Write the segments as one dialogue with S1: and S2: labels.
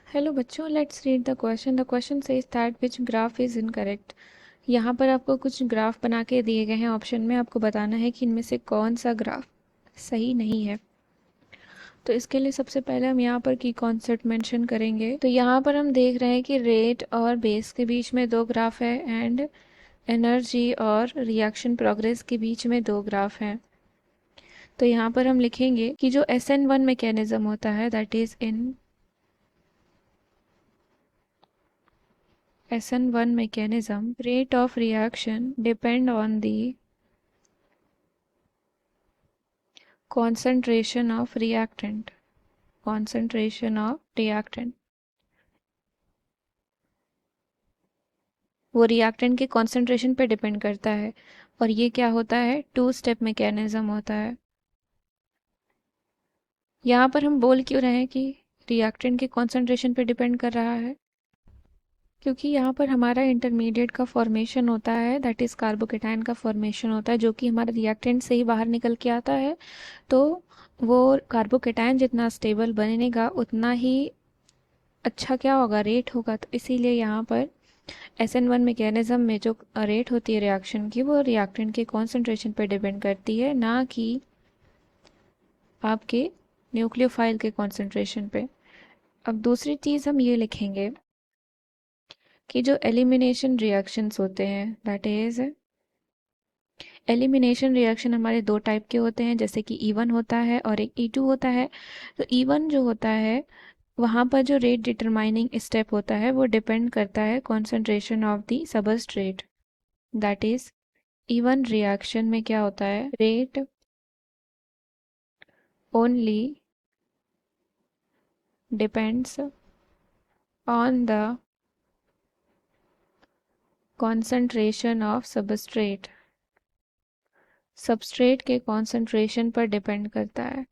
S1: Hello बच्चों, let's read the question. The question says that which graph is incorrect. यहाँ पर आपको कुछ ग्राफ बना के दिए गए हैं। ऑप्शन में आपको बताना है कि इनमें से कौन सा ग्राफ सही नहीं है। तो इसके लिए सबसे पहले हम यहाँ पर की कॉन्सेप्ट मेंशन करेंगे। तो यहाँ पर हम देख रहे हैं कि रेट और बेस के बीच में दो ग्राफ है एंड एनर्जी और रिएक्शन प्रोग्रेस के बीच में दो ग्राफ हैं। तो यहाँ पर हम लिखेंगे कि जो SN1 मैकेनिज्म होता है, that is in SN1 mechanism, rate of reaction depend on the concentration of reactant. Concentration of reactant. वो रिएक्टेंट के कॉन्सेंट्रेशन पे डिपेंड करता है। और ये क्या होता है? टू स्टेप मैकेनिज्म होता है। यहाँ पर हम बोल क्यों रहे हैं कि रिएक्टेंट के कॉन्सेंट्रेशन पे डिपेंड कर रहा है? क्योंकि यहाँ पर हमारा इंटरमीडिएट का फॉर्मेशन होता है, दैट इज़ कार्बोकेटाइन का फॉर्मेशन होता है, जो कि हमारे रिएक्टेंट से ही बाहर निकल के आता है। तो वो कार्बोकेटाइन जितना स्टेबल बनेगा उतना ही अच्छा क्या होगा, रेट होगा। तो इसीलिए यहाँ पर SN1 मैकेनिज्म में जो रेट होती है रिएक्शन की, वो रिएक्टेंट के कॉन्सेंट्रेशन पर डिपेंड करती है, ना कि आपके न्यूक्लियोफाइल के कॉन्सेंट्रेशन पे। अब दूसरी चीज़ हम ये लिखेंगे कि जो एलिमिनेशन रिएक्शंस होते हैं, दैट इज़ एलिमिनेशन रिएक्शन हमारे दो टाइप के होते हैं, जैसे कि E1 होता है और एक E2 होता है। तो E1 जो होता है, वहाँ पर जो रेट डिटरमाइनिंग स्टेप होता है वो डिपेंड करता है concentration of the substrate. That is E1 reaction में क्या होता है, rate only depends on the concentration of substrate. Substrate के कॉन्सेंट्रेशन पर डिपेंड करता है।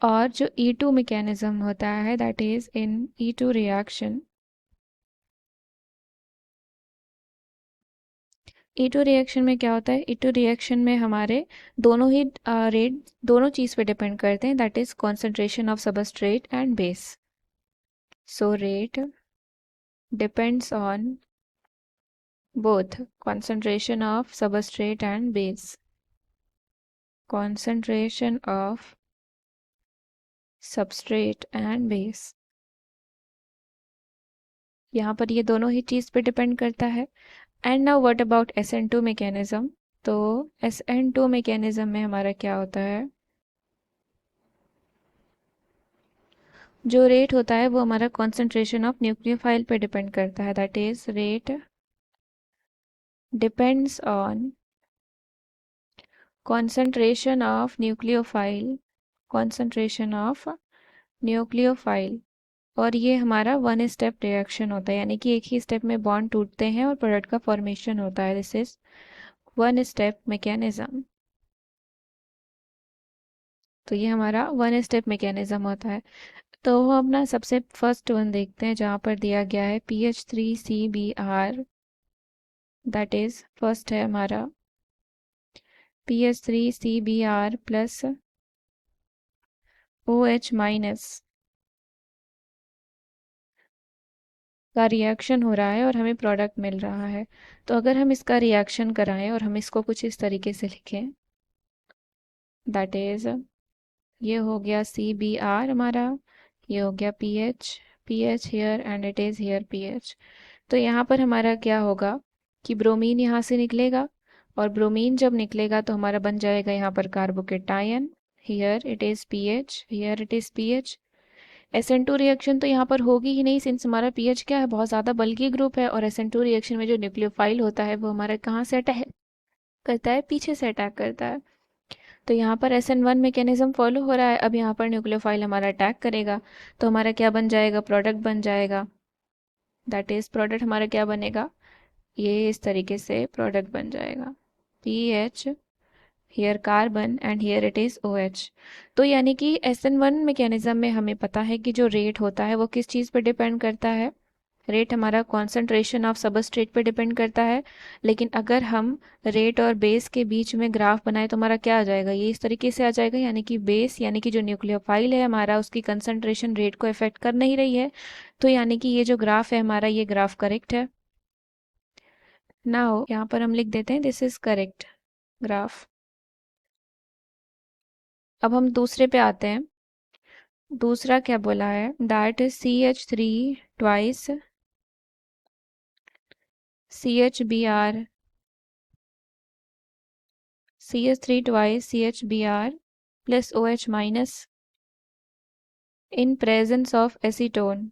S1: और जो E2 मैकेनिज्म होता है, that is in E2 reaction, E2 reaction में क्या होता है? E2 रिएक्शन में हमारे दोनों ही रेट दोनों चीज़ पे डिपेंड करते हैं, that is concentration of substrate and base. So rate depends on both concentration of substrate and base. Concentration of substrate and base, यहाँ पर ये दोनों ही चीज़ पे डिपेंड करता है। And now what about SN2 mechanism. तो SN2 मैकेनिज्म में हमारा क्या होता है, जो रेट होता है वो हमारा कॉन्सेंट्रेशन ऑफ न्यूक्लियोफाइल पे डिपेंड करता है, that is rate depends on concentration of nucleophile, concentration of nucleophile। और ये हमारा वन स्टेप रिएक्शन होता है, यानी कि एक ही स्टेप में बॉन्ड टूटते हैं और प्रोडक्ट का फॉर्मेशन होता है। This is one step mechanism. तो ये हमारा वन स्टेप मैकेनिज्म होता है। तो हम अपना सबसे फर्स्ट वन देखते हैं, जहाँ पर दिया गया है PH3CBr, दैट इज फर्स्ट है हमारा PH3CBr प्लस OH माइनस का रिएक्शन हो रहा है और हमें प्रोडक्ट मिल रहा है। तो अगर हम इसका रिएक्शन कराएं और हम इसको कुछ इस तरीके से लिखें, दैट इज ये हो गया CBr हमारा, ये हो गया P H here and it is here PH। तो यहाँ पर हमारा क्या होगा कि ब्रोमीन यहाँ से निकलेगा, और ब्रोमीन जब निकलेगा तो हमारा बन जाएगा यहाँ पर carbocation, here it is PH, here it is PH। SN2 reaction तो यहाँ पर होगी ही नहीं, सिंस हमारा PH क्या है, बहुत ज़्यादा बल्की ग्रुप है। और SN2 रिएक्शन में जो न्यूक्लियोफाइल होता है वो हमारा कहाँ से अटैक करता है, पीछे से अटैक करता है। तो यहाँ पर SN1 मैकेनिज्म फॉलो हो रहा है। अब यहाँ पर न्यूक्लियोफाइल हमारा अटैक करेगा, तो हमारा क्या बन जाएगा, प्रोडक्ट बन जाएगा। दैट इज प्रोडक्ट हमारा क्या बनेगा, ये इस तरीके से प्रोडक्ट बन जाएगा, PH here carbon and here it is OH। तो यानी कि SN1 मैकेनिज्म में हमें पता है कि जो रेट होता है वो किस चीज़ पर डिपेंड करता है, रेट हमारा कॉन्सेंट्रेशन ऑफ सबस्ट्रेट पे डिपेंड करता है, लेकिन अगर हम रेट और बेस के बीच में ग्राफ बनाए तो हमारा क्या आ जाएगा, ये इस तरीके से आ जाएगा, यानी कि बेस यानी कि जो न्यूक्लियोफाइल है हमारा उसकी कंसंट्रेशन रेट को इफेक्ट कर नहीं रही है, तो यानी कि ये जो ग्राफ है हमारा ये ग्राफ करेक्ट है। नाउ यहाँ पर हम लिख देते हैं दिस इज करेक्ट ग्राफ। अब हम दूसरे पे आते हैं। दूसरा क्या बोला है, that is CH3 twice CHBr, CH3 twice CHBr plus OH minus in presence of acetone.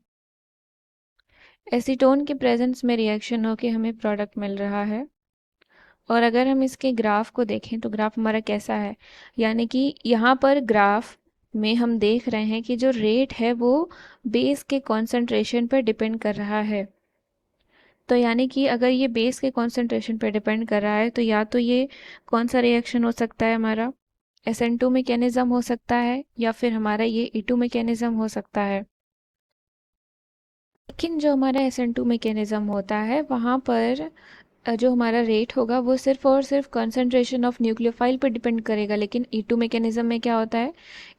S1: Acetone के प्रेजेंस में रिएक्शन होके हमें प्रोडक्ट मिल रहा है। और अगर हम इसके ग्राफ को देखें तो ग्राफ हमारा कैसा है, यानी कि यहाँ पर ग्राफ में हम देख रहे हैं कि जो रेट है वो बेस के कॉन्सेंट्रेशन पर डिपेंड कर रहा है। तो यानी कि अगर ये बेस के कॉन्सेंट्रेशन पर डिपेंड कर रहा है तो या तो ये कौन सा रिएक्शन हो सकता है, हमारा SN2 मैकेनिज्म हो सकता है, या फिर हमारा ये E2 मैकेनिज्म हो सकता है। लेकिन जो हमारा SN2 मैकेनिज्म होता है वहाँ पर जो हमारा रेट होगा वो सिर्फ और सिर्फ कंसंट्रेशन ऑफ न्यूक्लियोफाइल पर डिपेंड करेगा, लेकिन E2 मैकेनिज्म में क्या होता है,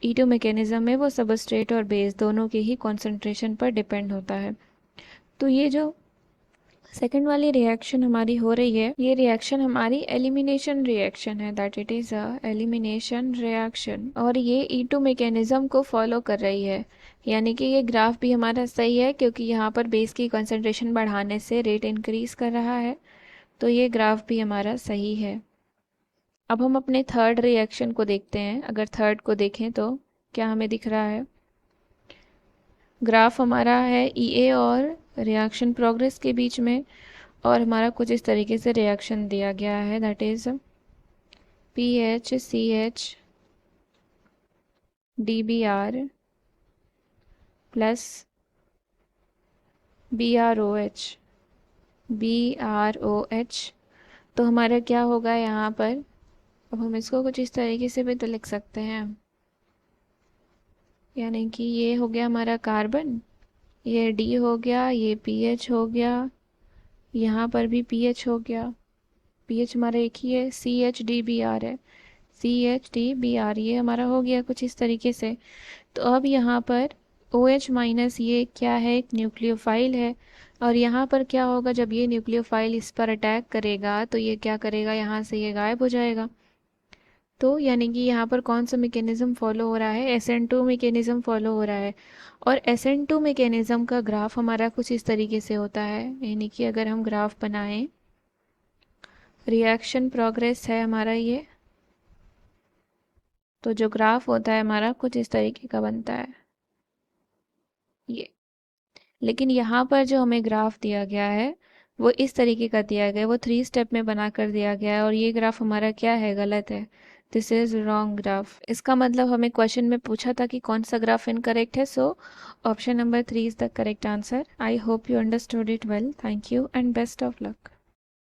S1: E2 मैकेनिज्म में वो सबस्ट्रेट और बेस दोनों के ही कंसंट्रेशन पर डिपेंड होता है। तो ये जो सेकेंड वाली रिएक्शन हमारी हो रही है, ये रिएक्शन हमारी एलिमिनेशन रिएक्शन है, that it is a elimination reaction, और ये E2 मैकेनिज्म को फॉलो कर रही है। यानी कि ये ग्राफ भी हमारा सही है क्योंकि यहाँ पर बेस की कंसंट्रेशन बढ़ाने से रेट इंक्रीज कर रहा है, तो ये ग्राफ भी हमारा सही है। अब हम अपने थर्ड रिएक्शन को देखते हैं। अगर थर्ड को देखें तो क्या हमें दिख रहा है, ग्राफ हमारा है EA और रिएक्शन प्रोग्रेस के बीच में, और हमारा कुछ इस तरीके से रिएक्शन दिया गया है, that is PHCH DBr plus BROH। तो हमारा क्या होगा यहाँ पर, अब हम इसको कुछ इस तरीके से भी तो लिख सकते हैं, यानी कि ये हो गया हमारा कार्बन, ये D हो गया, ये PH हो गया, यहाँ पर भी PH हो गया, PH हमारा एक ही है, CHDBr है, CHDBr ये हमारा हो गया कुछ इस तरीके से। तो अब यहाँ पर OH माइनस ये क्या है, एक न्यूक्लियोफाइल है, और यहाँ पर क्या होगा, जब ये न्यूक्लियोफाइल इस पर अटैक करेगा तो ये क्या करेगा, यहाँ से ये गायब हो जाएगा। तो यानी कि यहाँ पर कौन सा मैकेनिज्म फॉलो हो रहा है, SN2 मैकेनिज्म फॉलो हो रहा है। और SN2 मैकेनिज्म का ग्राफ हमारा कुछ इस तरीके से होता है, यानी कि अगर हम ग्राफ बनाएं, रिएक्शन प्रोग्रेस है हमारा ये, तो जो ग्राफ होता है हमारा कुछ इस तरीके का बनता है ये। लेकिन यहाँ पर जो हमें ग्राफ दिया गया है वो इस तरीके का दिया गया है, वो 3 स्टेप में बना कर दिया गया है, और ये ग्राफ हमारा क्या है, गलत है, दिस इज रॉन्ग ग्राफ। इसका मतलब हमें क्वेश्चन में पूछा था कि कौन सा ग्राफ इनकरेक्ट है, so option number 3 is the correct answer. I hope you understood it well, thank you and best of luck.